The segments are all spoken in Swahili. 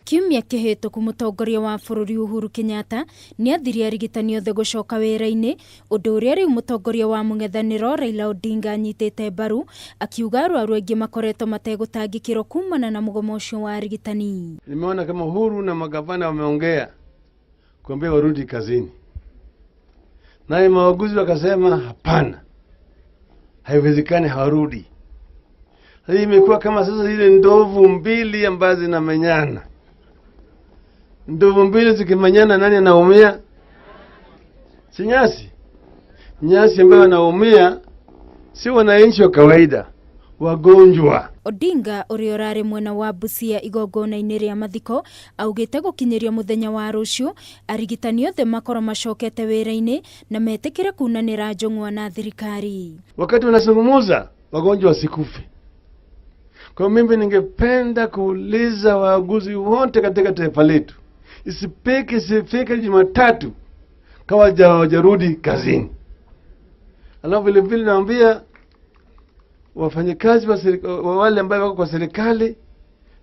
Kiumia kihituku Mutomgoria wa bururi Uhuru Kenyatta ni athiri arigitani othe gucoka wira-ini, undu uria riu Mutongoria wa mung'ethaniro Raila Odinga anyitite mbaru, akiuga arwaru aingi makoretwo mategutangikirwo kumana na mugomo ucio wa arigitani. Nimeona kama Uhuru na magavana wameongea kuambia warudi kazini, naye mauguzi wakasema hapana, haiwezekani hawarudi. Hii imekuwa kama sasa ile ndovu mbili ambazo zinamenyana. Ndovu mbili zikimanyana, nani anaumia? Si nyasi. Nyasi ambayo anaumia si wananchi wa kawaida, wagonjwa. Odinga uria urari mwena wa Busia igongona-ini ria mathiko augite gukinyiria muthenya wa ruciu arigitani othe makoro macokete wira-ini na metikire kunanira njung'wa na thirikari. Wakati wanazungumza wagonjwa wasikufe. Kwa mimi ningependa kuuliza waaguzi wote katika taifa letu, isifike Jumatatu kama hawajarudi kazini. Alafu vile vile naambia wafanyikazi wa wale ambao wako kwa serikali,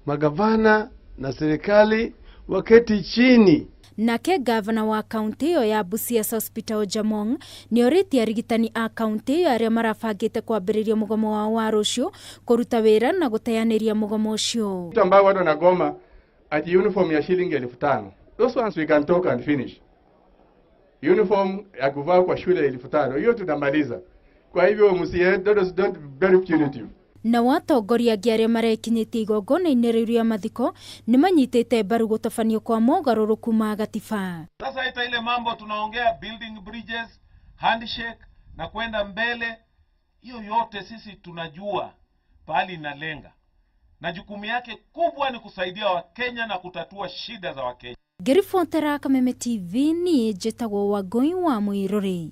magavana na serikali waketi chini. Nake gavana wa kaunti iyo ya Busia Hospital Jamong ni oriti arigitani a kaunti iyo aria marabangite kwambiriria mugomo wao wa ruciu kuruta wira na gutayaniria mugomo ucio. Ambao watu wanagoma ati uniform ya shilingi 5,000. Those ones we can talk and finish. Uniform ya kuvaa kwa shule 5,000 hiyo tutamaliza. Kwa hivyo don't very punitive. Na watongoria angi aria marekinyitie igongona-ini riu ria mathiko ni manyitite mbaru gutabanio kwa mogaruruku ma gatiba. Sasa ita ile mambo tunaongea building bridges, handshake na kwenda mbele, hiyo yote sisi tunajua pahali inalenga. Na jukumu yake kubwa ni kusaidia Wakenya na kutatua shida za Wakenya. Ngirifontera Kameme TV ni njitagwo Wangui wa Muiruri.